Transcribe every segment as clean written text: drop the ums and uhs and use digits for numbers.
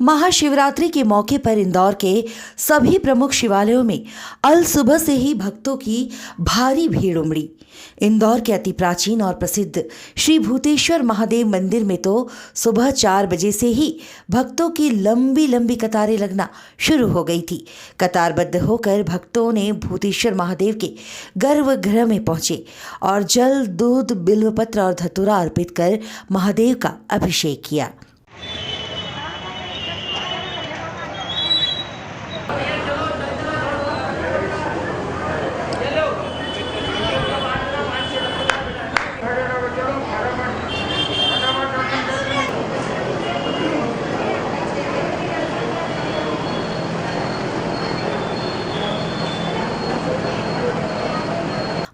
महाशिवरात्रि के मौके पर इंदौर के सभी प्रमुख शिवालयों में अल सुबह से ही भक्तों की भारी भीड़ उमड़ी। इंदौर के अति प्राचीन और प्रसिद्ध श्री भूतेश्वर महादेव मंदिर में तो सुबह 4 बजे से ही भक्तों की लंबी लंबी कतारें लगना शुरू हो गई थी। कतारबद्ध होकर भक्तों ने भूतेश्वर महादेव के गर्भगृह में पहुंचे और जल, दूध, बिल्वपत्र और धतूरा अर्पित कर महादेव का अभिषेक किया।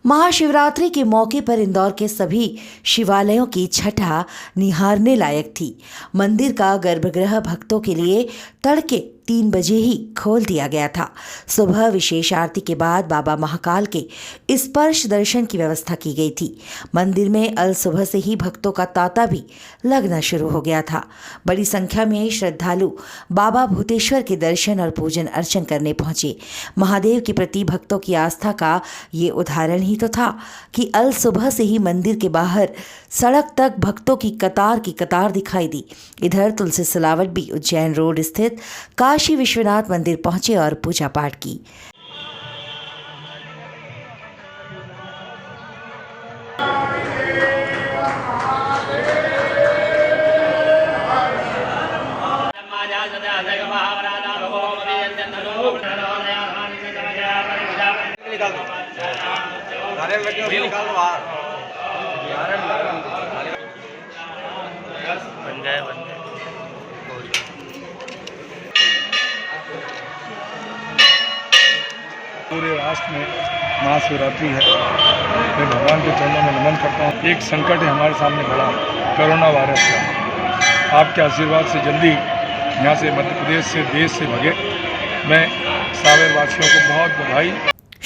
महाशिवरात्रि के मौके पर इंदौर के सभी शिवालयों की छठा निहारने लायक थी। मंदिर का गर्भगृह भक्तों के लिए तड़के 3 बजे ही खोल दिया गया था। सुबह विशेष आरती के बाद बाबा महाकाल के स्पर्श दर्शन की व्यवस्था की गई थी। मंदिर में अल सुबह से ही भक्तों का तांता भी लगना शुरू हो गया था। बड़ी संख्या में श्रद्धालु बाबा भूतेश्वर के दर्शन और पूजन अर्चन करने पहुंचे। महादेव के प्रति भक्तों की आस्था का ये उदाहरण ही तो था कि अल सुबह से ही मंदिर के बाहर सड़क तक भक्तों की कतार दिखाई दी। इधर तुलसी सिलावट भी उज्जैन रोड स्थित काशी विश्वनाथ मंदिर पहुंचे और पूजा पाठ की। पूरे राष्ट्र में महाशिवरात्रि है। मैं भगवान के चरणों में नमन करता हूँ। एक संकट है हमारे सामने बड़ा, कोरोना वायरस का। आपके आशीर्वाद से जल्दी यहाँ से मध्य प्रदेश से देश से भगे। मैं सावेर वासियों को बहुत बधाई।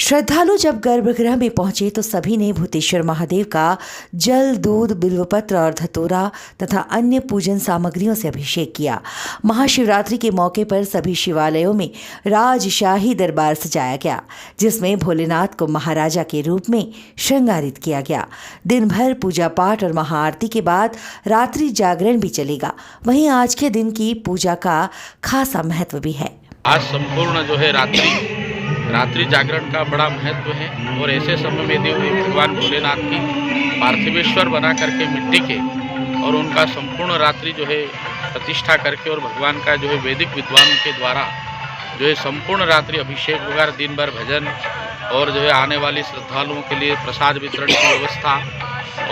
श्रद्धालु जब गर्भगृह में पहुंचे तो सभी ने भूतेश्वर महादेव का जल, दूध, बिल्वपत्र और धतूरा तथा अन्य पूजन सामग्रियों से अभिषेक किया। महाशिवरात्रि के मौके पर सभी शिवालयों में राजशाही दरबार सजाया गया, जिसमें भोलेनाथ को महाराजा के रूप में श्रृंगारित किया गया। दिन भर पूजा पाठ और महाआरती के बाद रात्रि जागरण भी चलेगा। वहीं आज के दिन की पूजा का खासा महत्व भी है। आज संपूर्ण जो है रात्रि जागरण का बड़ा महत्व है और ऐसे समय में यदि भगवान भोलेनाथ की पार्थिवेश्वर बना करके मिट्टी के और उनका संपूर्ण रात्रि जो है प्रतिष्ठा करके और भगवान का जो है वैदिक विद्वानों के द्वारा जो है संपूर्ण रात्रि अभिषेक वगैरह, दिन भर भजन और जो है आने वाली श्रद्धालुओं के लिए प्रसाद वितरण की व्यवस्था,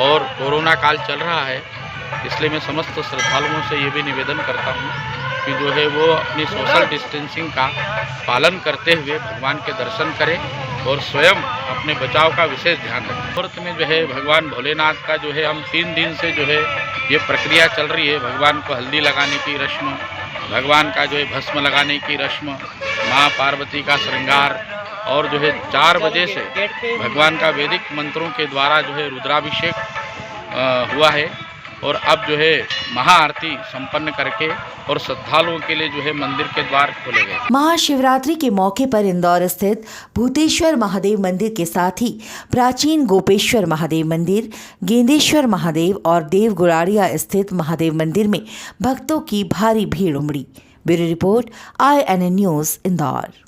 और कोरोना काल चल रहा है इसलिए मैं समस्त श्रद्धालुओं से ये भी निवेदन करता हूँ कि जो है वो अपनी सोशल डिस्टेंसिंग का पालन करते हुए भगवान के दर्शन करें और स्वयं अपने बचाव का विशेष ध्यान रखें। मुहूर्त में जो है भगवान भोलेनाथ का जो है हम 3 दिन से जो है ये प्रक्रिया चल रही है। भगवान को हल्दी लगाने की रस्म, भगवान का जो है भस्म लगाने की रस्म, माँ पार्वती का श्रृंगार, और जो है 4 बजे से भगवान का वैदिक मंत्रों के द्वारा जो है रुद्राभिषेक हुआ है और अब जो है महाआरती संपन्न करके और श्रद्धालुओं के लिए जो है मंदिर के द्वार खोले गए। महाशिवरात्रि के मौके पर इंदौर स्थित भूतेश्वर महादेव मंदिर के साथ ही प्राचीन गोपेश्वर महादेव मंदिर, गेंदेश्वर महादेव और देवगुराड़िया स्थित महादेव मंदिर में भक्तों की भारी भीड़ उमड़ी। Bureau report, INN news, Indore.